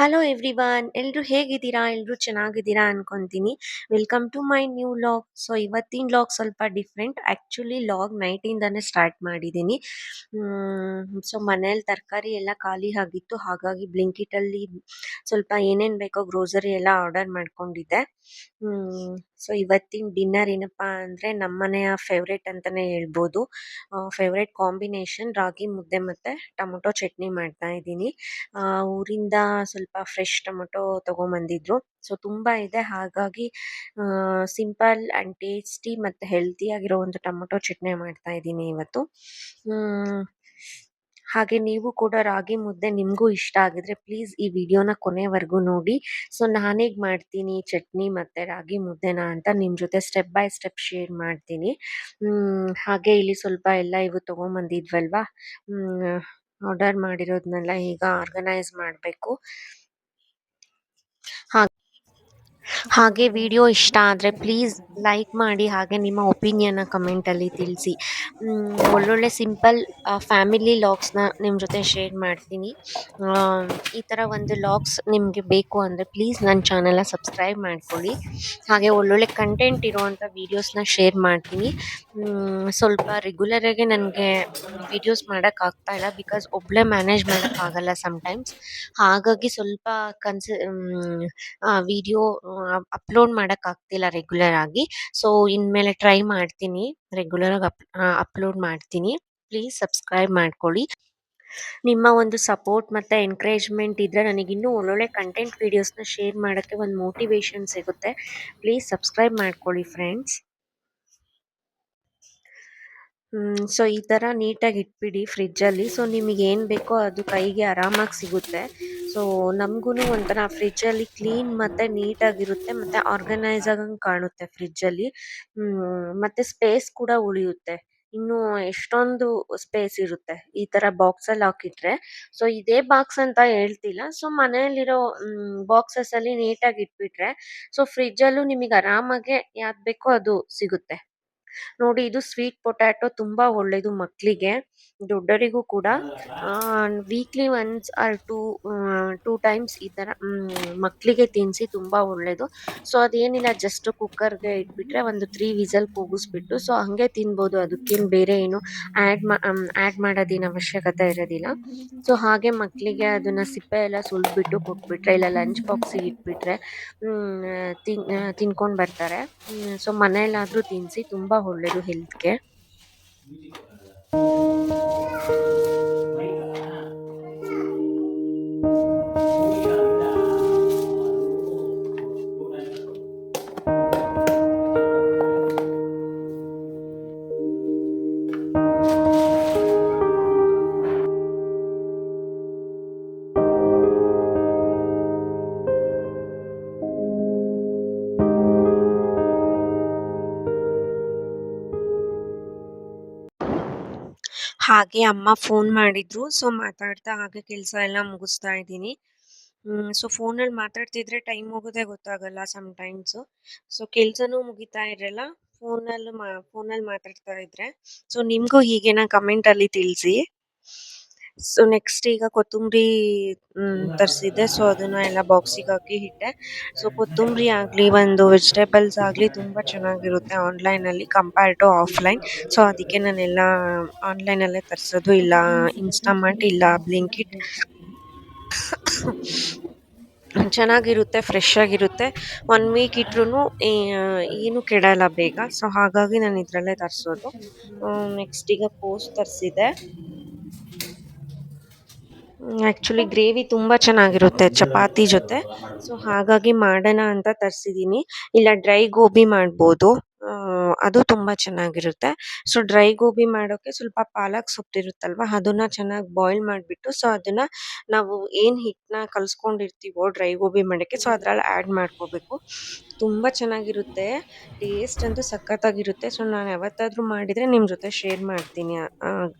Hello everyone, ಎಲ್ರು ಹೇಗಿದ್ದೀರಾ? ಎಲ್ರು ಚೆನ್ನಾಗಿದ್ದೀರಾ ಅನ್ಕೊಂತೀನಿ. Welcome to my new vlog. So ಇವತ್ತಿನ ಲಾಗ್ ಸ್ವಲ್ಪ ಡಿಫ್ರೆಂಟ್. ಆ್ಯಕ್ಚುಲಿ ಲಾಗ್ ನೈಟಿಂದಾನೇ ಸ್ಟಾರ್ಟ್ ಮಾಡಿದ್ದೀನಿ. ಸೊ ಮನೇಲಿ ತರಕಾರಿ ಎಲ್ಲ ಖಾಲಿ ಆಗಿತ್ತು, ಹಾಗಾಗಿ ಬ್ಲಿಂಕಿಟಲ್ಲಿ ಸ್ವಲ್ಪ ಏನೇನು ಬೇಕೋ ಗ್ರೋಸರಿ ಎಲ್ಲ ಆರ್ಡರ್ ಮಾಡ್ಕೊಂಡಿದ್ದೆ. ಸೊ ಇವತ್ತಿನ ಡಿನ್ನರ್ ಏನಪ್ಪಾ ಅಂದರೆ ನಮ್ಮನೆಯ ಫೇವ್ರೇಟ್ ಅಂತಲೇ ಹೇಳ್ಬೋದು. ಫೇವ್ರೇಟ್ ಕಾಂಬಿನೇಷನ್ ರಾಗಿ ಮುದ್ದೆ ಮತ್ತು ಟೊಮೊಟೊ ಚಟ್ನಿ ಮಾಡ್ತಾ ಇದ್ದೀನಿ. ಊರಿಂದ ಸ್ವಲ್ಪ ಫ್ರೆಶ್ ಟೊಮೊಟೊ ತೊಗೊಂಬಂದಿದ್ರು. ಸೊ ತುಂಬ ಇದೆ, ಹಾಗಾಗಿ ಸಿಂಪಲ್ ಆ್ಯಂಡ್ ಟೇಸ್ಟಿ ಮತ್ತು ಹೆಲ್ತಿಯಾಗಿರೋ ಒಂದು ಟೊಮೊಟೊ ಚಟ್ನಿ ಮಾಡ್ತಾ ಇದ್ದೀನಿ ಇವತ್ತು. ಹಾಗೆ ನೀವು ಕೂಡ ರಾಗಿ ಮುದ್ದೆ ನಿಮಗೂ ಇಷ್ಟ ಆಗಿದ್ರೆ ಪ್ಲೀಸ್ ಈ ವಿಡಿಯೋನ ಕೊನೆವರೆಗೂ ನೋಡಿ. ಸೊ ನಾನೀಗ ಮಾಡ್ತೀನಿ ಚಟ್ನಿ ಮತ್ತು ರಾಗಿ ಮುದ್ದೆನ ಅಂತ ನಿಮ್ಮ ಜೊತೆ ಸ್ಟೆಪ್ ಬೈ ಸ್ಟೆಪ್ ಶೇರ್ ಮಾಡ್ತೀನಿ. ಹಾಗೆ ಇಲ್ಲಿ ಸ್ವಲ್ಪ ಎಲ್ಲ ಇವು ತೊಗೊಂಬಂದಿದ್ವಲ್ವಾ, ಆರ್ಡರ್ ಮಾಡಿರೋದನ್ನೆಲ್ಲ ಈಗ ಆರ್ಗನೈಸ್ ಮಾಡಬೇಕು. ಹಾಗೆ ವಿಡಿಯೋ ಇಷ್ಟ ಆದರೆ ಪ್ಲೀಸ್ ಲೈಕ್ ಮಾಡಿ, ಹಾಗೆ ನಿಮ್ಮ ಒಪಿನಿಯನ್ನ ಕಮೆಂಟಲ್ಲಿ ತಿಳಿಸಿ. ಒಳ್ಳೊಳ್ಳೆ ಸಿಂಪಲ್ ಫ್ಯಾಮಿಲಿ ಲಾಗ್ಸ್ನ ನಿಮ್ಮ ಜೊತೆ ಶೇರ್ ಮಾಡ್ತೀನಿ. ಈ ಥರ ಒಂದು ಲಾಗ್ಸ್ ನಿಮಗೆ ಬೇಕು ಅಂದರೆ ಪ್ಲೀಸ್ ನನ್ನ ಚಾನಲ್ನ ಸಬ್ಸ್ಕ್ರೈಬ್ ಮಾಡ್ಕೊಳ್ಳಿ. ಹಾಗೆ ಒಳ್ಳೊಳ್ಳೆ ಕಂಟೆಂಟ್ ಇರೋವಂಥ ವೀಡಿಯೋಸ್ನ ಶೇರ್ ಮಾಡ್ತೀನಿ. ಸ್ವಲ್ಪ ರೆಗ್ಯುಲರಾಗಿ ನನಗೆ ವೀಡಿಯೋಸ್ ಮಾಡೋಕ್ಕಾಗ್ತಾ ಇಲ್ಲ, ಬಿಕಾಸ್ ಒಬ್ಬಳೇ ಮ್ಯಾನೇಜ್ ಮಾಡೋಕ್ಕಾಗಲ್ಲ ಸಮ್ಟೈಮ್ಸ್. ಹಾಗಾಗಿ ಸ್ವಲ್ಪ ವಿಡಿಯೋ ಅಪ್ಲೋಡ್ ಮಾಡೋಕ್ಕಾಗ್ತಿಲ್ಲ ರೆಗ್ಯುಲರ್ ಆಗಿ. ಸೊ ಇನ್ಮೇಲೆ ಟ್ರೈ ಮಾಡ್ತೀನಿ, ರೆಗ್ಯುಲರಾಗಿ ಅಪ್ಲೋಡ್ ಮಾಡ್ತೀನಿ. ಪ್ಲೀಸ್ ಸಬ್ಸ್ಕ್ರೈಬ್ ಮಾಡ್ಕೊಳ್ಳಿ. ನಿಮ್ಮ ಒಂದು ಸಪೋರ್ಟ್ ಮತ್ತು ಎನ್ಕರೇಜ್ಮೆಂಟ್ ಇದ್ದರೆ ನನಗಿನ್ನೂ ಒಳ್ಳೊಳ್ಳೆ ಕಂಟೆಂಟ್ ವೀಡಿಯೋಸ್ನ ಶೇರ್ ಮಾಡೋಕ್ಕೆ ಒಂದು ಮೋಟಿವೇಶನ್ ಸಿಗುತ್ತೆ. ಪ್ಲೀಸ್ ಸಬ್ಸ್ಕ್ರೈಬ್ ಮಾಡ್ಕೊಳ್ಳಿ ಫ್ರೆಂಡ್ಸ್. ಸೊ ಈ ಥರ ನೀಟಾಗಿ ಇಟ್ಬಿಡಿ ಫ್ರಿಜ್ಜಲ್ಲಿ. ಸೊ ನಿಮಗೆ ಏನು ಬೇಕೋ ಅದು ಕೈಗೆ ಆರಾಮಾಗಿ ಸಿಗುತ್ತೆ. ಸೊ ನಮಗೂ ಒಂಥರ ಫ್ರಿಜ್ಜಲ್ಲಿ ಕ್ಲೀನ್ ಮತ್ತು ನೀಟಾಗಿರುತ್ತೆ, ಮತ್ತು ಆರ್ಗನೈಸ್ ಆಗಂಗೆ ಕಾಣುತ್ತೆ ಫ್ರಿಜ್ಜಲ್ಲಿ. ಮತ್ತು ಸ್ಪೇಸ್ ಕೂಡ ಉಳಿಯುತ್ತೆ. ಇನ್ನೂ ಎಷ್ಟೊಂದು ಸ್ಪೇಸ್ ಇರುತ್ತೆ ಈ ಥರ ಬಾಕ್ಸಲ್ಲಿ ಹಾಕಿಟ್ರೆ. ಸೊ ಇದೇ ಬಾಕ್ಸ್ ಅಂತ ಹೇಳ್ತಿಲ್ಲ, ಸೊ ಮನೆಯಲ್ಲಿರೋ ಬಾಕ್ಸಸಲ್ಲಿ ನೀಟಾಗಿ ಇಟ್ಬಿಟ್ರೆ ಸೊ ಫ್ರಿಜ್ಜಲ್ಲೂ ನಿಮಗೆ ಆರಾಮಾಗೆ ಯಾವ್ದು ಬೇಕೋ ಅದು ಸಿಗುತ್ತೆ. ನೋಡಿ, ಇದು ಸ್ವೀಟ್ ಪೊಟ್ಯಾಟೊ ತುಂಬ ಒಳ್ಳೆಯದು ಮಕ್ಕಳಿಗೆ, ದೊಡ್ಡವರಿಗೂ ಕೂಡ. Weekly once or two times ಈ ಥರ ಮಕ್ಕಳಿಗೆ ತಿನ್ನಿಸಿ, ತುಂಬ ಒಳ್ಳೆಯದು. ಸೊ ಅದೇನಿಲ್ಲ, ಜಸ್ಟ್ ಕುಕ್ಕರ್ಗೆ ಇಟ್ಬಿಟ್ರೆ ಒಂದು 3 ವಿಸಲ್ ಕೂಗಿಸ್ಬಿಟ್ಟು ಸೊ ಹಾಗೆ ತಿನ್ಬೋದು. ಅದಕ್ಕೇನು ಬೇರೆ ಏನು ಆ್ಯಡ್ ಮಾಡೋದೇನು ಅವಶ್ಯಕತೆ ಇರೋದಿಲ್ಲ. ಸೊ ಹಾಗೆ ಮಕ್ಕಳಿಗೆ ಅದನ್ನು ಸಿಪ್ಪೆ ಎಲ್ಲ ಸುಲಿದ್ಬಿಟ್ಟು ಕೊಟ್ಬಿಟ್ರೆ, ಇಲ್ಲ ಲಂಚ್ ಬಾಕ್ಸಿಗೆ ಇಟ್ಬಿಟ್ರೆ ತಿನ್ಕೊಂಡು ಬರ್ತಾರೆ. ಸೊ ಮನೆಯಲ್ಲಾದರೂ ತಿನ್ನಿಸಿ, ತುಂಬ ಒಳ್ಳೆಯದು ಹೆಲ್ತ್ಗೆ. ಹಾಗೆ ಅಮ್ಮ ಫೋನ್ ಮಾಡಿದ್ರು, ಸೊ ಮಾತಾಡ್ತಾ ಹಾಗೆ ಕೆಲಸ ಎಲ್ಲ ಮುಗಿಸ್ತಾ ಇದ್ದೀನಿ. ಸೊ ಫೋನಲ್ಲಿ ಮಾತಾಡ್ತಿದ್ರೆ ಟೈಮ್ ಹೋಗೋದೇ ಗೊತ್ತಾಗಲ್ಲ ಸಮ್ಟೈಮ್ಸು. ಸೊ ಕೆಲಸನೂ ಮುಗಿತಾ ಇರಲ್ಲ ಫೋನಲ್ಲಿ ಮಾತಾಡ್ತಾ ಇದ್ರೆ. ಸೊ ನಿಮಗೂ ಹೀಗೇನಾ ಕಮೆಂಟಲ್ಲಿ ತಿಳಿಸಿ. ಸೊ ನೆಕ್ಸ್ಟ್ ಈಗ ಕೊತ್ತಂಬರಿ ತರಿಸಿದ್ದೆ, ಸೊ ಅದನ್ನು ಎಲ್ಲ ಬಾಕ್ಸಿಗೆ ಹಾಕಿ ಇಟ್ಟೆ. ಸೊ ಕೊತ್ತಂಬರಿ ಆಗಲಿ ಒಂದು ವೆಜಿಟೇಬಲ್ಸ್ ಆಗಲಿ ತುಂಬ ಚೆನ್ನಾಗಿರುತ್ತೆ ಆನ್ಲೈನಲ್ಲಿ ಕಂಪೇರ್ ಟು ಆಫ್ಲೈನ್. ಸೊ ಅದಕ್ಕೆ ನಾನೆಲ್ಲ ಆನ್ಲೈನಲ್ಲೇ ತರಿಸೋದು, ಇಲ್ಲ ಇನ್ಸ್ಟಾಮಾರ್ಟ್, ಇಲ್ಲ ಬ್ಲಿಂಕಿಟ್. ಚೆನ್ನಾಗಿರುತ್ತೆ, ಫ್ರೆಶ್ ಆಗಿರುತ್ತೆ. 1 ವೀಕ್ ಇಟ್ರೂ ಏನು ಕೆಡಲ್ಲ ಬೇಗ. ಸೊ ಹಾಗಾಗಿ ನಾನು ಇದರಲ್ಲೇ ತರಿಸೋದು. ನೆಕ್ಸ್ಟ್ ಈಗ ಕೋಸ್ ತರಿಸಿದೆ. ಆ್ಯಕ್ಚುಲಿ ಗ್ರೇವಿ ತುಂಬ ಚೆನ್ನಾಗಿರುತ್ತೆ ಚಪಾತಿ ಜೊತೆ. ಸೊ ಹಾಗಾಗಿ ಮಾಡೋಣ ಅಂತ ತರಿಸಿದ್ದೀನಿ. ಇಲ್ಲ ಡ್ರೈ ಗೋಬಿ ಮಾಡ್ಬೋದು, ಅದು ತುಂಬ ಚೆನ್ನಾಗಿರುತ್ತೆ. ಸೊ ಡ್ರೈ ಗೋಬಿ ಮಾಡೋಕ್ಕೆ ಸ್ವಲ್ಪ ಪಾಲಕ್ ಸೊಪ್ಪಿರುತ್ತಲ್ವ, ಅದನ್ನು ಚೆನ್ನಾಗಿ ಬಾಯ್ಲ್ ಮಾಡಿಬಿಟ್ಟು ಸೊ ಅದನ್ನು ನಾವು ಏನು ಹಿಟ್ಟನ್ನ ಕಲಿಸ್ಕೊಂಡಿರ್ತೀವೋ ಡ್ರೈ ಗೋಬಿ ಮಾಡೋಕ್ಕೆ, ಸೊ ಅದರಲ್ಲಿ ಆ್ಯಡ್ ಮಾಡ್ಕೋಬೇಕು. ತುಂಬ ಚೆನ್ನಾಗಿರುತ್ತೆ, ಟೇಸ್ಟ್ ಅಂತೂ ಸಖತ್ತಾಗಿರುತ್ತೆ. ಸೊ ನಾನು ಯಾವತ್ತಾದರೂ ಮಾಡಿದರೆ ನಿಮ್ಮ ಜೊತೆ ಶೇರ್ ಮಾಡ್ತೀನಿ.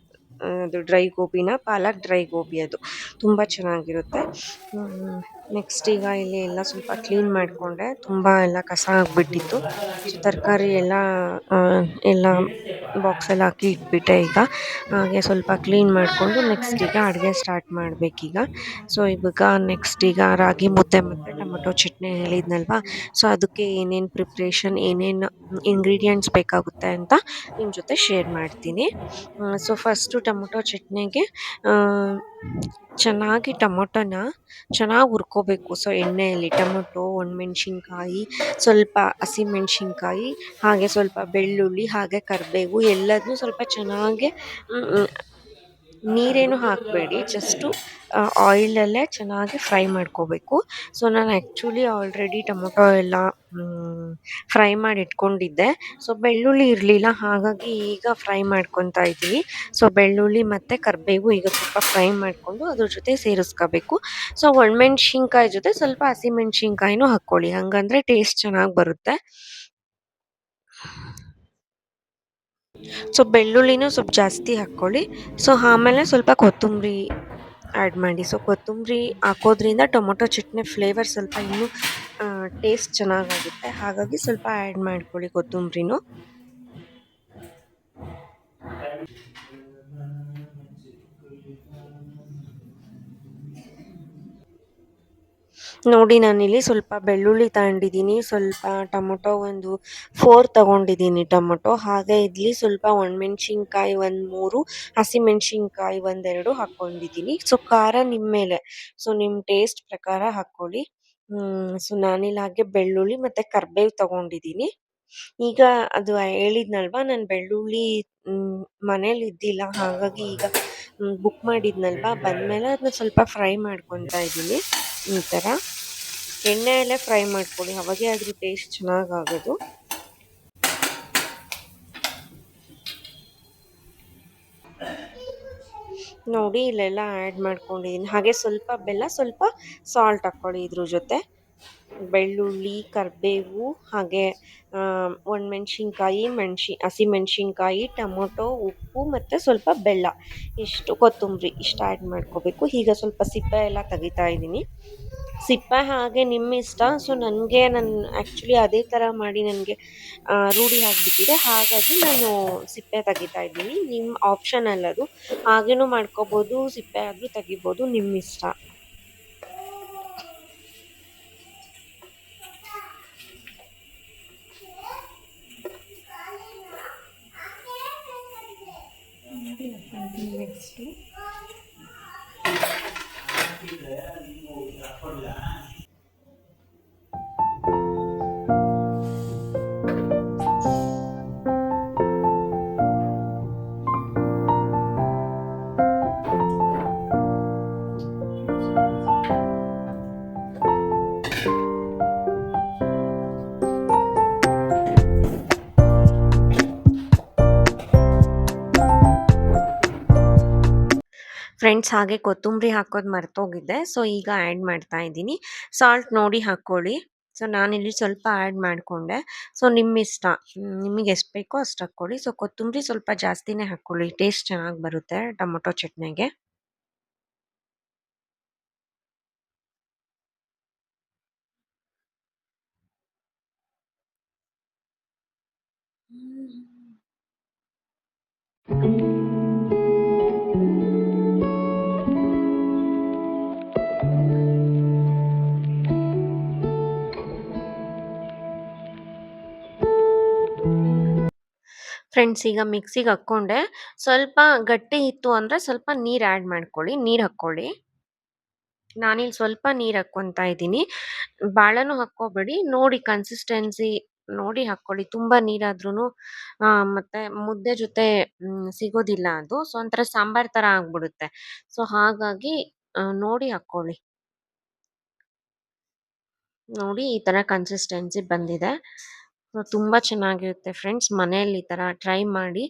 ಅದು ಡ್ರೈ ಗೋಬಿನ, ಪಾಲಕ್ ಡ್ರೈ ಗೋಬಿ, ಅದು ತುಂಬ ಚೆನ್ನಾಗಿರುತ್ತೆ. ನೆಕ್ಸ್ಟ್ ಈಗ ಇಲ್ಲಿ ಎಲ್ಲ ಸ್ವಲ್ಪ ಕ್ಲೀನ್ ಮಾಡಿಕೊಂಡೆ, ತುಂಬ ಎಲ್ಲ ಕಸ ಆಗಿಬಿಟ್ಟಿತ್ತು. ಸೊ ತರಕಾರಿ ಎಲ್ಲ ಬಾಕ್ಸಲ್ಲಿ ಹಾಕಿ ಇಟ್ಬಿಟ್ಟೆ ಈಗ. ಹಾಗೆ ಸ್ವಲ್ಪ ಕ್ಲೀನ್ ಮಾಡಿಕೊಂಡು ನೆಕ್ಸ್ಟ್ ಈಗ ಅಡುಗೆ ಸ್ಟಾರ್ಟ್ ಮಾಡಬೇಕೀಗ. ಸೊ ಇವಾಗ ನೆಕ್ಸ್ಟ್ ಈಗ ರಾಗಿ ಮುದ್ದೆ ಮತ್ತು ಟೊಮೊಟೊ ಚಟ್ನಿ ಹೇಳಿದ್ನಲ್ವಾ, ಸೊ ಅದಕ್ಕೆ ಏನೇನು ಪ್ರಿಪ್ರೇಷನ್ ಏನೇನು ಇಂಗ್ರೀಡಿಯೆಂಟ್ಸ್ ಬೇಕಾಗುತ್ತೆ ಅಂತ ನಿಮ್ಮ ಜೊತೆ ಶೇರ್ ಮಾಡ್ತೀನಿ. ಸೊ ಫಸ್ಟು ಟೊಮೊಟೊ ಚಟ್ನಿಗೆ ಚೆನ್ನಾಗಿ ಟೊಮೊಟೊನ ಚೆನ್ನಾಗಿ ಹುರ್ಕೋಬೇಕು. ಸೊ ಎಣ್ಣೆಯಲ್ಲಿ ಟೊಮೊಟೊ, ಒಣಮೆಣ್ಸಿನ್ಕಾಯಿ, ಸ್ವಲ್ಪ ಹಸಿಮೆಣ್ಸಿನ್ಕಾಯಿ, ಹಾಗೆ ಸ್ವಲ್ಪ ಬೆಳ್ಳುಳ್ಳಿ, ಹಾಗೆ ಕರಿಬೇವು ಎಲ್ಲದನ್ನೂ ಸ್ವಲ್ಪ ಚೆನ್ನಾಗಿ ನೀರೇನು ಹಾಕಬೇಡಿ, ಜಸ್ಟು ಆಯಿಲಲ್ಲೇ ಚೆನ್ನಾಗಿ ಫ್ರೈ ಮಾಡ್ಕೋಬೇಕು. ಸೊ ನಾನು ಆ್ಯಕ್ಚುಲಿ ಆಲ್ರೆಡಿ ಟೊಮೊಟೊ ಎಲ್ಲ ಫ್ರೈ ಮಾಡಿ ಇಟ್ಕೊಂಡಿದ್ದೆ. ಸೊ ಬೆಳ್ಳುಳ್ಳಿ ಇರಲಿಲ್ಲ, ಹಾಗಾಗಿ ಈಗ ಫ್ರೈ ಮಾಡ್ಕೊತಾ ಇದ್ದೀನಿ. ಸೊ ಬೆಳ್ಳುಳ್ಳಿ ಮತ್ತು ಕರಿಬೇವು ಈಗ ಸ್ವಲ್ಪ ಫ್ರೈ ಮಾಡಿಕೊಂಡು ಅದ್ರ ಜೊತೆ ಸೇರಿಸ್ಕೋಬೇಕು. ಸೊ ಒಣಮೆಣ್ಸಿನ್ಕಾಯಿ ಜೊತೆ ಸ್ವಲ್ಪ ಹಸಿಮೆಣ್ಸಿನ್ಕಾಯಿನೂ ಹಾಕ್ಕೊಳ್ಳಿ, ಹಂಗಂದರೆ ಟೇಸ್ಟ್ ಚೆನ್ನಾಗಿ ಬರುತ್ತೆ. ಸೊ ಬೆಳ್ಳುಳ್ಳಿನೂ ಸ್ವಲ್ಪ ಜಾಸ್ತಿ ಹಾಕ್ಕೊಳ್ಳಿ. ಸೊ ಆಮೇಲೆ ಸ್ವಲ್ಪ ಕೊತ್ತಂಬರಿ ಆ್ಯಡ್ ಮಾಡಿ. ಸೊ ಕೊತ್ತಂಬರಿ ಹಾಕೋದ್ರಿಂದ ಟೊಮೊಟೊ ಚಟ್ನಿ ಫ್ಲೇವರ್ ಸ್ವಲ್ಪ ಇನ್ನೂ ಟೇಸ್ಟ್ ಚೆನ್ನಾಗಾಗುತ್ತೆ, ಹಾಗಾಗಿ ಸ್ವಲ್ಪ ಆ್ಯಡ್ ಮಾಡ್ಕೊಳ್ಳಿ ಕೊತ್ತಂಬ್ರಿನೂ. ನೋಡಿ ನಾನಿಲ್ಲಿ ಸ್ವಲ್ಪ ಬೆಳ್ಳುಳ್ಳಿ ತಗೊಂಡಿದ್ದೀನಿ, ಸ್ವಲ್ಪ ಟೊಮೊಟೊ ಒಂದು 4 ತಗೊಂಡಿದ್ದೀನಿ ಟೊಮೊಟೊ, ಹಾಗೆ ಇಲ್ಲಿ ಸ್ವಲ್ಪ ಒಣಮೆಣ್ಸಿನ್ಕಾಯಿ ಒಂದು 3, ಹಸಿಮೆಣ್ಸಿನ್ಕಾಯಿ 1, 2 ಹಾಕ್ಕೊಂಡಿದ್ದೀನಿ. ಸೊ ಖಾರ ನಿಮ್ಮ ಮೇಲೆ, ಸೊ ನಿಮ್ಮ ಟೇಸ್ಟ್ ಪ್ರಕಾರ ಹಾಕ್ಕೊಳ್ಳಿ. ಸೊ ನಾನಿಲ್ಲಿ ಹಾಗೆ ಬೆಳ್ಳುಳ್ಳಿ ಮತ್ತು ಕರಿಬೇವು ತಗೊಂಡಿದ್ದೀನಿ. ಈಗ ಅದು ಹೇಳಿದ್ನಲ್ವಾ ನಾನು ಬೆಳ್ಳುಳ್ಳಿ ಮನೇಲಿ ಇದ್ದಿಲ್ಲ, ಹಾಗಾಗಿ ಈಗ ಬುಕ್ ಮಾಡಿದ್ನಲ್ವಾ, ಬಂದಮೇಲೆ ಅದನ್ನ ಸ್ವಲ್ಪ ಫ್ರೈ ಮಾಡ್ಕೊತಾ ಇದ್ದೀನಿ. ಈ ಥರ ಎಣ್ಣೆಯಲ್ಲೇ ಫ್ರೈ ಮಾಡ್ಕೊಳ್ಳಿ, ಅವಾಗೇ ಅದ್ರ ಟೇಸ್ಟ್ ಚೆನ್ನಾಗಾಗೋದು. ನೋಡಿ ಇಲ್ಲೆಲ್ಲ ಆ್ಯಡ್ ಮಾಡ್ಕೊಂಡಿದ್ದೀನಿ. ಹಾಗೆ ಸ್ವಲ್ಪ ಬೆಲ್ಲ, ಸ್ವಲ್ಪ ಸಾಲ್ಟ್ ಹಾಕ್ಕೊಳ್ಳಿ ಇದ್ರ ಜೊತೆ. ಬೆಳ್ಳುಳ್ಳಿ, ಕರಿಬೇವು, ಹಾಗೆ ಒಣಮೆಣ್ಸಿನ್ಕಾಯಿ, ಹಸಿಮೆಣ್ಸಿನ್ಕಾಯಿ, ಟೊಮೊಟೊ, ಉಪ್ಪು ಮತ್ತು ಸ್ವಲ್ಪ ಬೆಲ್ಲ, ಇಷ್ಟು ಕೊತ್ತಂಬರಿ ಇಷ್ಟು ಆ್ಯಡ್ ಮಾಡ್ಕೋಬೇಕು. ಈಗ ಸ್ವಲ್ಪ ಸಿಪ್ಪೆ ಎಲ್ಲ ತೆಗಿತಾ ಇದ್ದೀನಿ. ಸಿಪ್ಪೆ ಹಾಗೆ ನಿಮ್ಮ ಇಷ್ಟ. ಸೊ ನಾನು ಆ್ಯಕ್ಚುಲಿ ಅದೇ ಥರ ಮಾಡಿ ನನಗೆ ರೂಢಿ ಆಗಿಬಿಟ್ಟಿದೆ, ಹಾಗಾಗಿ ನಾನು ಸಿಪ್ಪೆ ತೆಗಿತಾ ಇದ್ದೀನಿ. ನಿಮ್ಮ ಆಪ್ಷನಲ್ ಅದು, ಹಾಗೇನೂ ಮಾಡ್ಕೋಬೋದು, ಸಿಪ್ಪೆ ಆದರೂ ತೆಗಿಬೋದು, ನಿಮ್ಮ ಇಷ್ಟ. ನೆಕ್ಸ್ಟು ಫ್ರೆಂಡ್ಸ್, ಹಾಗೆ ಕೊತ್ತಂಬರಿ ಹಾಕೋದು ಮರ್ತೋಗಿದ್ದೆ. ಸೊ ಈಗ ಆ್ಯಡ್ ಮಾಡ್ತಾ ಇದ್ದೀನಿ. ಸಾಲ್ಟ್ ನೋಡಿ ಹಾಕ್ಕೊಳ್ಳಿ. ಸೊ ನಾನಿಲ್ಲಿ ಸ್ವಲ್ಪ ಆ್ಯಡ್ ಮಾಡಿಕೊಂಡೆ. ಸೊ ನಿಮ್ಮ ಇಷ್ಟ, ನಿಮಗೆ ಎಷ್ಟು ಬೇಕೋ ಅಷ್ಟು ಹಾಕ್ಕೊಳ್ಳಿ. ಸೊ ಕೊತ್ತಂಬರಿ ಸ್ವಲ್ಪ ಜಾಸ್ತಿನೇ ಹಾಕ್ಕೊಳ್ಳಿ, ಟೇಸ್ಟ್ ಚೆನ್ನಾಗಿ ಬರುತ್ತೆ ಟೊಮೊಟೊ ಚಟ್ನಿಗೆ. ಫ್ರೆಂಡ್ಸ್, ಈಗ ಮಿಕ್ಸಿಗೆ ಹಾಕ್ಕೊಂಡೆ. ಸ್ವಲ್ಪ ಗಟ್ಟಿ ಇತ್ತು ಅಂದರೆ ಸ್ವಲ್ಪ ನೀರು ಆ್ಯಡ್ ಮಾಡ್ಕೊಳ್ಳಿ, ನೀರು ಹಾಕ್ಕೊಳ್ಳಿ. ನಾನಿಲ್ಲಿ ಸ್ವಲ್ಪ ನೀರು ಹಾಕ್ಕೊತಾ ಇದ್ದೀನಿ. ಭಾಳನೂ ಹಾಕ್ಕೋಬೇಡಿ, ನೋಡಿ ಕನ್ಸಿಸ್ಟೆನ್ಸಿ ನೋಡಿ ಹಾಕ್ಕೊಳ್ಳಿ. ತುಂಬ ನೀರಾದ್ರೂ ಮತ್ತು ಮುದ್ದೆ ಜೊತೆ ಸಿಗೋದಿಲ್ಲ ಅದು. ಸೊ ಒಂಥರ ಸಾಂಬಾರು ಥರ ಆಗ್ಬಿಡುತ್ತೆ. ಸೊ ಹಾಗಾಗಿ ನೋಡಿ ಹಾಕ್ಕೊಳ್ಳಿ. ನೋಡಿ ಈ ಥರ ಕನ್ಸಿಸ್ಟೆನ್ಸಿ ಬಂದಿದೆ. ತುಂಬ ಚೆನ್ನಾಗಿರುತ್ತೆ ಫ್ರೆಂಡ್ಸ್, ಮನೇಲಿ ಈ ಥರ ಟ್ರೈ ಮಾಡಿ.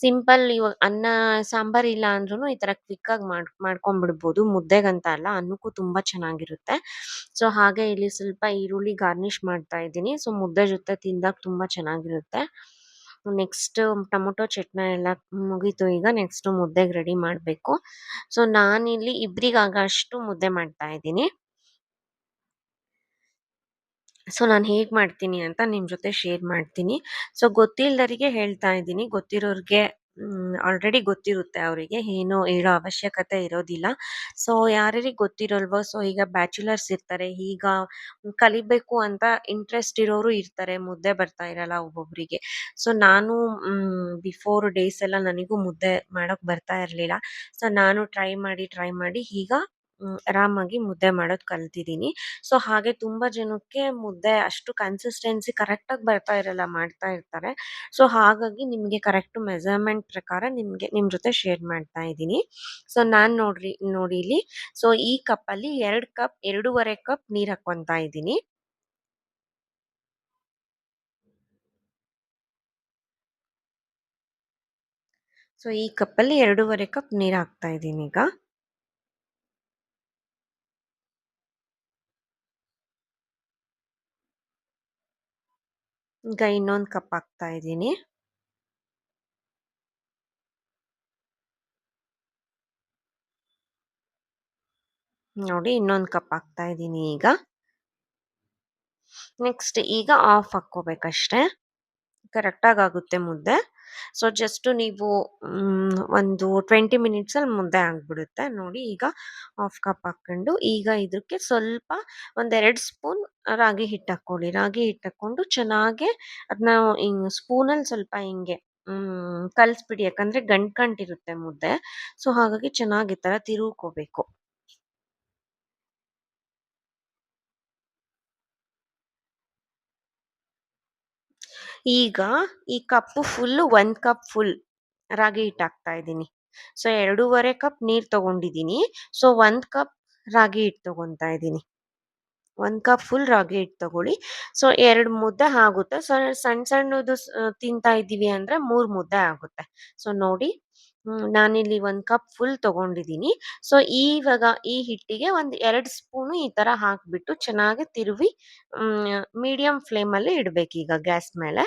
ಸಿಂಪಲ್ ಇವಾಗ ಅನ್ನ ಸಾಂಬಾರು ಇಲ್ಲ ಅಂದ್ರೂ ಈ ಥರ ಕ್ವಿಕ್ಕಾಗಿ ಮಾಡ್ಕೊಂಬಿಡ್ಬೋದು. ಮುದ್ದೆಗಂತ ಅಲ್ಲ, ಅನ್ನಕ್ಕೂ ತುಂಬ ಚೆನ್ನಾಗಿರುತ್ತೆ. ಸೊ ಹಾಗೆ ಇಲ್ಲಿ ಸ್ವಲ್ಪ ಈರುಳ್ಳಿ ಗಾರ್ನಿಷ್ ಮಾಡ್ತಾ ಇದ್ದೀನಿ. ಸೊ ಮುದ್ದೆ ಜೊತೆ ತಿಂದಾಗ ತುಂಬ ಚೆನ್ನಾಗಿರುತ್ತೆ. ನೆಕ್ಸ್ಟ್ ಟೊಮೊಟೊ ಚಟ್ನಿ ಎಲ್ಲ ಮುಗೀತು. ಈಗ ನೆಕ್ಸ್ಟು ಮುದ್ದೆಗೆ ರೆಡಿ ಮಾಡಬೇಕು. ಸೊ ನಾನಿಲ್ಲಿ ಇಬ್ಬರಿಗಾಗೋಷ್ಟು ಮುದ್ದೆ ಮಾಡ್ತಾ ಇದ್ದೀನಿ. ಸೊ ನಾನು ಹೇಗೆ ಮಾಡ್ತೀನಿ ಅಂತ ನಿಮ್ಮ ಜೊತೆ ಶೇರ್ ಮಾಡ್ತೀನಿ. ಸೊ ಗೊತ್ತಿಲ್ದರಿಗೆ ಹೇಳ್ತಾ ಇದ್ದೀನಿ. ಗೊತ್ತಿರೋರಿಗೆ ಆಲ್ರೆಡಿ ಗೊತ್ತಿರುತ್ತೆ ಅವರಿಗೆ. ಏನು ಹೇಳೋ ಅವಶ್ಯಕತೆ ಇರೋದಿಲ್ಲ. ಸೊ ಯಾರ್ಯಾರಿಗೆ ಗೊತ್ತಿರಲ್ವೋ, ಸೊ ಈಗ ಬ್ಯಾಚುಲರ್ಸ್ ಇರ್ತಾರೆ. ಈಗ ಕಲಿಬೇಕು ಅಂತ ಇಂಟ್ರೆಸ್ಟ್ ಇರೋರು ಇರ್ತಾರೆ. ಮುದ್ದೆ ಬರ್ತಾ ಇರಲ್ಲ ಒಬ್ಬೊಬ್ಬರಿಗೆ. ಸೊ ನಾನು ಬಿಫೋರ್ ಡೇಸ್ ಎಲ್ಲ ನನಗೂ ಮುದ್ದೆ ಮಾಡೋಕೆ ಬರ್ತಾ ಇರಲಿಲ್ಲ. ಸೊ ನಾನು ಟ್ರೈ ಮಾಡಿ ಈಗ ಆರಾಮಾಗಿ ಮುದ್ದೆ ಮಾಡೋದು ಕಲ್ತಿದ್ದೀನಿ. ಸೊ ಹಾಗೆ ತುಂಬಾ ಜನಕ್ಕೆ ಮುದ್ದೆ ಅಷ್ಟು ಕನ್ಸಿಸ್ಟೆನ್ಸಿ ಕರೆಕ್ಟಾಗಿ ಬರ್ತಾ ಇರಲ್ಲ, ಮಾಡ್ತಾ ಇರ್ತಾರೆ. ಸೊ ಹಾಗಾಗಿ ನಿಮಗೆ ಕರೆಕ್ಟ್ ಮೆಜರ್‌ಮೆಂಟ್ ಪ್ರಕಾರ ನಿಮ್ ಜೊತೆ ಶೇರ್ ಮಾಡ್ತಾ ಇದ್ದೀನಿ. ಸೊ ನಾನ್ ನೋಡಿ ಇಲ್ಲಿ. ಸೊ ಈ ಕಪ್ಪಲ್ಲಿ 2 ಕಪ್ 2.5 ಕಪ್ ನೀರ್ ಹಾಕ್ಕೊಂತಾ ಇದ್ದೀನಿ. ಸೊ ಈ ಕಪ್ಪಲ್ಲಿ 2.5 ಕಪ್ ನೀರ್ ಹಾಕ್ತಾ ಇದ್ದೀನಿ ಈಗ. ಈಗ ಇನ್ನೊಂದ್ ಕಪ್ ಹಾಕ್ತಾ ಇದ್ದೀನಿ. ನೋಡಿ ಇನ್ನೊಂದ್ ಕಪ್ ಹಾಕ್ತಾ ಇದ್ದೀನಿ ಈಗ. ನೆಕ್ಸ್ಟ್ ಈಗ ಆಫ್ ಹಾಕ್ಕೋಬೇಕಷ್ಟೇ. ಕರೆಕ್ಟಾಗಿ ಆಗುತ್ತೆ ಮುದ್ದೆ. ಸೊ ಜಸ್ಟ್ ನೀವು ಒಂದು 20 ಮಿನಿಟ್ಸಲ್ಲಿ ಮುದ್ದೆ ಆಗ್ಬಿಡುತ್ತೆ. ನೋಡಿ ಈಗ ಹಾಫ್ ಕಪ್ ಹಾಕ್ಕೊಂಡು ಈಗ ಇದಕ್ಕೆ ಸ್ವಲ್ಪ ಒಂದೆರಡು ಸ್ಪೂನ್ ರಾಗಿ ಹಿಟ್ಟು ಹಾಕ್ಕೊಳ್ಳಿ. ರಾಗಿ ಹಿಟ್ಟು ಹಾಕ್ಕೊಂಡು ಚೆನ್ನಾಗೆ ಅದನ್ನ ಹಿಂಗ್ ಸ್ಪೂನಲ್ಲಿ ಸ್ವಲ್ಪ ಹಿಂಗೆ ಕಲಿಸ್ಬಿಡಿ. ಯಾಕಂದ್ರೆ ಗಂಟಿರುತ್ತೆ ಮುದ್ದೆ. ಸೊ ಹಾಗಾಗಿ ಚೆನ್ನಾಗಿ ಈ ಥರ ತಿರುವ್ಕೋಬೇಕು. ಈಗ ಈ ಕಪ್ಪು ಫುಲ್ಲು 1 ಕಪ್ ಫುಲ್ ರಾಗಿ ಹಿಟ್ಟು ಹಾಕ್ತಾ ಇದ್ದೀನಿ. ಸೊ 2.5 ಕಪ್ ನೀರ್ ತಗೊಂಡಿದ್ದೀನಿ. ಸೊ 1 ಕಪ್ ರಾಗಿ ಹಿಟ್ಟು ತಗೊಂತಾ ಇದ್ದೀನಿ. 1 ಕಪ್ ಫುಲ್ ರಾಗಿ ಹಿಟ್ಟು ತಗೊಳ್ಳಿ. ಸೊ 2 ಮುದ್ದೆ ಆಗುತ್ತೆ. ಸೊ ಸಣ್ಣದು ತಿಂತಾ ಇದ್ದೀವಿ ಅಂದ್ರೆ 3 ಮುದ್ದೆ ಆಗುತ್ತೆ. ಸೊ ನೋಡಿ ನಾನಿಲ್ಲಿ 1 ಕಪ್ ಫುಲ್ ತಗೊಂಡಿದ್ದೀನಿ. ಸೊ ಇವಾಗ ಈ ಹಿಟ್ಟಿಗೆ ಒಂದು 2 ಸ್ಪೂನು ಈ ತರ ಹಾಕ್ಬಿಟ್ಟು ಚೆನ್ನಾಗಿ ತಿರುವಿ ಮೀಡಿಯಂ ಫ್ಲೇಮಲ್ಲಿ ಇಡ್ಬೇಕೀಗ ಗ್ಯಾಸ್ ಮೇಲೆ.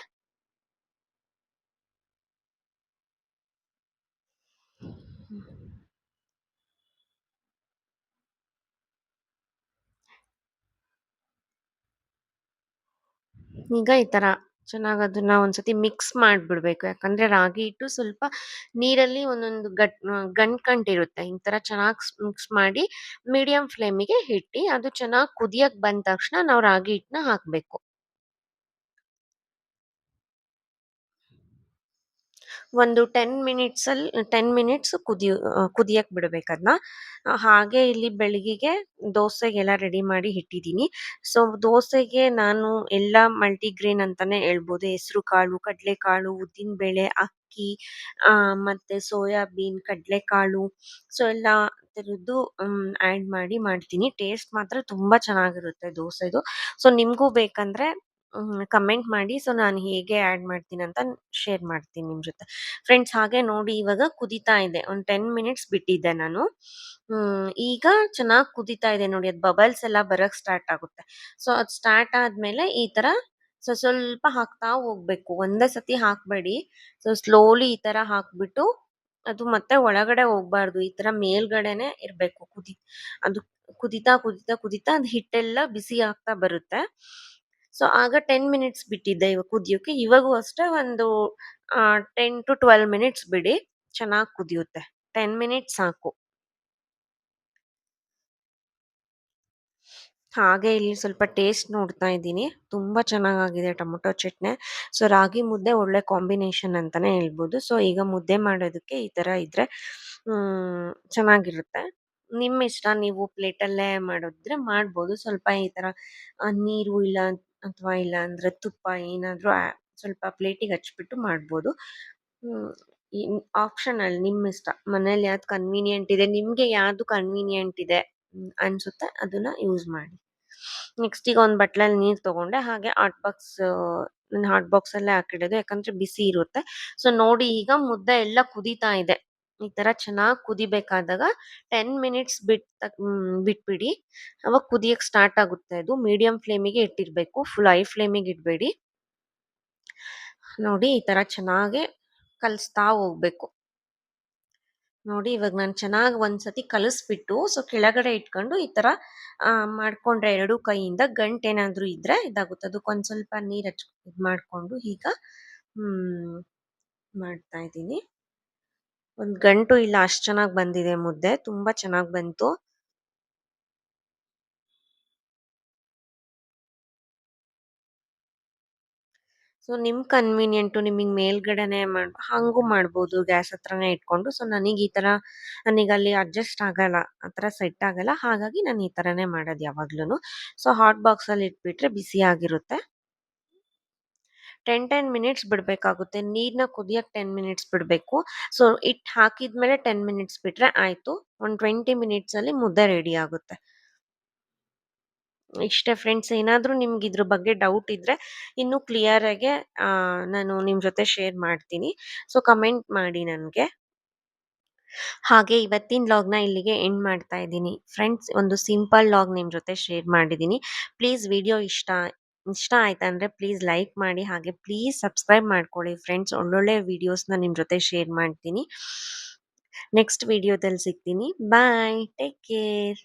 ಈಗ ಈ ತರ ಚೆನ್ನಾಗಿ ಅದನ್ನ ಒಂದ್ಸತಿ ಮಿಕ್ಸ್ ಮಾಡ್ಬಿಡ್ಬೇಕು. ಯಾಕಂದ್ರೆ ರಾಗಿ ಹಿಟ್ಟು ಸ್ವಲ್ಪ ನೀರಲ್ಲಿ ಒಂದೊಂದು ಗಂಟಿರುತ್ತೆ. ಈ ತರ ಚೆನ್ನಾಗಿ ಮಿಕ್ಸ್ ಮಾಡಿ ಮೀಡಿಯಂ ಫ್ಲೇಮಿಗೆ ಇಟ್ಟು ಅದು ಚೆನ್ನಾಗಿ ಕುದಿಯಕ್ ಬಂದ ತಕ್ಷಣ ನಾವು ರಾಗಿ ಹಿಟ್ಟನ್ನ ಹಾಕ್ಬೇಕು. ಒಂದು 10 ಮಿನಿಟ್ಸ್ ಕುದಿಯಕ್ ಬಿಡ್ಬೇಕದ್ನ. ಹಾಗೆ ಇಲ್ಲಿ ಬೆಳಗಿಗೆ ದೋಸೆಗೆಲ್ಲ ರೆಡಿ ಮಾಡಿ ಇಟ್ಟಿದ್ದೀನಿ. ಸೊ ದೋಸೆಗೆ ನಾನು ಎಲ್ಲ ಮಲ್ಟಿಗ್ರೇನ್ ಅಂತಾನೆ ಹೇಳ್ಬೋದು. ಹೆಸರುಕಾಳು, ಕಡಲೆಕಾಳು, ಉದ್ದಿನಬೇಳೆ, ಅಕ್ಕಿ ಮತ್ತೆ ಸೋಯಾಬೀನ್, ಕಡಲೆಕಾಳು ಸೊ ಎಲ್ಲ ಥರದ್ದು ಆ್ಯಡ್ ಮಾಡಿ ಮಾಡ್ತೀನಿ. ಟೇಸ್ಟ್ ಮಾತ್ರ ತುಂಬಾ ಚೆನ್ನಾಗಿರುತ್ತೆ ದೋಸೆದು. ಸೊ ನಿಮಗೂ ಬೇಕಂದ್ರೆ ಕಮೆಂಟ್ ಮಾಡಿ. ಸೊ ನಾನು ಹೇಗೆ ಆ್ಯಡ್ ಮಾಡ್ತೀನಿ ಅಂತ ಶೇರ್ ಮಾಡ್ತೀನಿ ನಿಮ್ಮ ಜೊತೆ. ಫ್ರೆಂಡ್ಸ್ ಹಾಗೆ ನೋಡಿ ಇವಾಗ ಕುದೀತಾ ಇದೆ. ಒಂದು 10 ಮಿನಿಟ್ಸ್ ಬಿಟ್ಟಿದ್ದೆ ನಾನು. ಈಗ ಚೆನ್ನಾಗಿ ಕುದೀತಾ ಇದೆ ನೋಡಿ. ಅದು ಬಬಲ್ಸ್ ಎಲ್ಲ ಬರಕ್ ಸ್ಟಾರ್ಟ್ ಆಗುತ್ತೆ. ಸೊ ಅದು ಸ್ಟಾರ್ಟ್ ಆದ್ಮೇಲೆ ಈ ತರ ಸ್ವಲ್ಪ ಹಾಕ್ತಾ ಹೋಗ್ಬೇಕು. ಒಂದೇ ಸತಿ ಹಾಕ್ಬೇಡಿ. ಸೊ ಸ್ಲೋಲಿ ಈ ತರ ಹಾಕ್ಬಿಟ್ಟು ಅದು ಮತ್ತೆ ಒಳಗಡೆ ಹೋಗ್ಬಾರ್ದು. ಈ ತರ ಮೇಲ್ಗಡೆನೆ ಇರ್ಬೇಕು. ಅದು ಕುದೀತಾ ಅದು ಹಿಟ್ಟೆಲ್ಲ ಬಿಸಿ ಆಗ್ತಾ ಬರುತ್ತೆ. ಸೊ ಆಗ 10 ಮಿನಿಟ್ಸ್ ಬಿಟ್ಟಿದ್ದೆ ಇವಾಗ ಕುದಿಯೋಕೆ. ಇವಾಗೂ ಅಷ್ಟೇ ಒಂದು 10 ಟು 12 ಮಿನಿಟ್ಸ್ ಬಿಡಿ. ಚೆನ್ನಾಗಿ ಕುದಿಯುತ್ತೆ. 10 ಮಿನಿಟ್ಸ್ ಸಾಕು. ಹಾಗೆ ಇಲ್ಲಿ ಸ್ವಲ್ಪ ಟೇಸ್ಟ್ ನೋಡ್ತಾ ಇದ್ದೀನಿ. ತುಂಬಾ ಚೆನ್ನಾಗಾಗಿದೆ ಟೊಮೊಟೊ ಚಟ್ನಿ. ಸೊ ರಾಗಿ ಮುದ್ದೆ ಒಳ್ಳೆ ಕಾಂಬಿನೇಷನ್ ಅಂತಾನೆ ಹೇಳ್ಬೋದು. ಸೊ ಈಗ ಮುದ್ದೆ ಮಾಡೋದಕ್ಕೆ ಈ ತರ ಇದ್ರೆ ಚೆನ್ನಾಗಿರುತ್ತೆ. ನಿಮ್ಮಿಷ್ಟ. ನೀವು ಪ್ಲೇಟಲ್ಲೇ ಮಾಡೋದಿದ್ರೆ ಮಾಡ್ಬೋದು. ಸ್ವಲ್ಪ ಈ ತರ ನೀರು ಇಲ್ಲ ಅಥವಾ ಇಲ್ಲ ಅಂದ್ರೆ ತುಪ್ಪ ಏನಾದ್ರೂ ಸ್ವಲ್ಪ ಪ್ಲೇಟಿಗೆ ಹಚ್ಬಿಟ್ಟು ಮಾಡ್ಬೋದು. ಹ್ಮ್. ಆಪ್ಷನಲ್ ನಿಮ್ಮಿಷ್ಟ. ಮನೇಲಿ ಯಾವ್ದು ಕನ್ವೀನಿಯಂಟ್ ಇದೆ, ನಿಮ್ಗೆ ಯಾವ್ದು ಕನ್ವೀನಿಯಂಟ್ ಇದೆ ಅನ್ಸುತ್ತೆ ಅದನ್ನ ಯೂಸ್ ಮಾಡಿ. ನೆಕ್ಸ್ಟ್ ಈಗ ಒಂದು ಬಟ್ಲಲ್ಲಿ ನೀರು ತಗೊಂಡೆ. ಹಾಗೆ ನಾನು ಹಾಟ್ ಬಾಕ್ಸಲ್ಲೇ ಹಾಕಿಡೋದು. ಯಾಕಂದ್ರೆ ಬಿಸಿ ಇರುತ್ತೆ. ಸೊ ನೋಡಿ ಈಗ ಮುದ್ದೆ ಎಲ್ಲ ಕುದೀತಾ ಇದೆ. ಈ ತರ ಚೆನ್ನಾಗಿ ಕುದಿಬೇಕಾದಾಗ 10 ಮಿನಿಟ್ಸ್ ಬಿಟ್ಬಿಡಿ. ಅವಾಗ ಕುದಿಯಕ್ ಸ್ಟಾರ್ಟ್ ಆಗುತ್ತೆ ಅದು. ಮೀಡಿಯಂ ಫ್ಲೇಮಿಗೆ ಇಟ್ಟಿರ್ಬೇಕು. ಫುಲ್ ಹೈ ಫ್ಲೇಮಿಗೆ ಇಡಬೇಡಿ. ನೋಡಿ ಈ ತರ ಚೆನ್ನಾಗಿ ಕಲಿಸ್ತಾ ಹೋಗ್ಬೇಕು. ನೋಡಿ ಇವಾಗ ನಾನು ಚೆನ್ನಾಗಿ ಒಂದ್ಸತಿ ಕಲಿಸ್ಬಿಟ್ಟು ಸೊ ಕೆಳಗಡೆ ಇಟ್ಕೊಂಡು ಈ ತರ ಮಾಡ್ಕೊಂಡ್ರೆ ಎರಡು ಕೈಯಿಂದ ಗಂಟೇನಾದ್ರೂ ಇದ್ರೆ ಇದಾಗುತ್ತೆ. ಅದಕ್ಕೊಂದ್ ಸ್ವಲ್ಪ ನೀರ್ ಇದ್ ಮಾಡ್ಕೊಂಡು ಈಗ ಹ್ಮ್ ಮಾಡ್ತಾ ಇದ್ದೀನಿ. ಒಂದ್ ಗಂಟು ಇಲ್ಲ, ಅಷ್ಟ್ ಚೆನ್ನಾಗ್ ಬಂದಿದೆ ಮುದ್ದೆ, ತುಂಬಾ ಚೆನ್ನಾಗ್ ಬಂತು. ಸೊ ನಿಮ್ ಕನ್ವೀನಿಯಂಟು ನಿಮಗ್ ಮೇಲ್ಗಡೆನೆ ಹಂಗೂ ಮಾಡ್ಬೋದು ಗ್ಯಾಸ್ ಹತ್ರನೇ ಇಟ್ಕೊಂಡು. ಸೊ ನನಗ್ ಈ ತರ ನನಗಲ್ಲಿ ಅಡ್ಜಸ್ಟ್ ಆಗಲ್ಲ, ಆ ತರ ಸೆಟ್ ಆಗಲ್ಲ. ಹಾಗಾಗಿ ನಾನು ಈ ತರನೇ ಮಾಡೋದು ಯಾವಾಗ್ಲೂನು. ಸೊ ಹಾಟ್ ಬಾಕ್ಸ್ ಅಲ್ಲಿ ಇಟ್ಬಿಟ್ರೆ ಬಿಸಿ ಆಗಿರುತ್ತೆ. 10 ಮಿನಿಟ್ಸ್ ಬಿಡ್ಬೇಕಾಗುತ್ತೆ. ನೀರ್ನ ಕುದಿಯಕ್ 10 ಮಿನಿಟ್ಸ್ ಬಿಡ್ಬೇಕು. ಸೊ ಹಿಟ್ ಹಾಕಿದ್ಮೇಲೆ 10 ಮಿನಿಟ್ಸ್ ಬಿಟ್ರೆ ಆಯ್ತು. ಒಂದ್ 20 ಮಿನಿಟ್ಸ್ ಅಲ್ಲಿ ಮುದ್ದೆ ರೆಡಿ ಆಗುತ್ತೆ. ಇಷ್ಟೇ ಫ್ರೆಂಡ್ಸ್. ಏನಾದ್ರೂ ನಿಮ್ಗೆ ಇದ್ರ ಬಗ್ಗೆ ಡೌಟ್ ಇದ್ರೆ ಇನ್ನೂ ಕ್ಲಿಯರ್ ಆಗಿ ನಾನು ನಿಮ್ ಜೊತೆ ಶೇರ್ ಮಾಡ್ತೀನಿ. ಸೊ ಕಮೆಂಟ್ ಮಾಡಿ ನನ್ಗೆ. ಹಾಗೆ ಇವತ್ತಿನ ಲಾಗ್‌ನ ಇಲ್ಲಿಗೆ ಎಂಡ್ ಮಾಡ್ತಾ ಇದ್ದೀನಿ. ಫ್ರೆಂಡ್ಸ್, ಒಂದು ಸಿಂಪಲ್ ಲಾಗ್ ನಿಮ್ ಜೊತೆ ಶೇರ್ ಮಾಡಿದ್ದೀನಿ. ಪ್ಲೀಸ್ ವಿಡಿಯೋ ಇಷ್ಟ ಆಯ್ತಾ ಅಂದ್ರೆ ಪ್ಲೀಸ್ ಲೈಕ್ ಮಾಡಿ. ಹಾಗೆ ಪ್ಲೀಸ್ ಸಬ್ಸ್ಕ್ರೈಬ್ ಮಾಡ್ಕೊಳ್ಳಿ ಫ್ರೆಂಡ್ಸ್. ಒಳ್ಳೊಳ್ಳೆ ವಿಡಿಯೋಸ್‌ನ ನಿಮ್ ಜೊತೆ ಶೇರ್ ಮಾಡ್ತೀನಿ. ನೆಕ್ಸ್ಟ್ ವಿಡಿಯೋದಲ್ಲಿ ಸಿಗ್ತೀನಿ. ಬಾಯ್. Take care.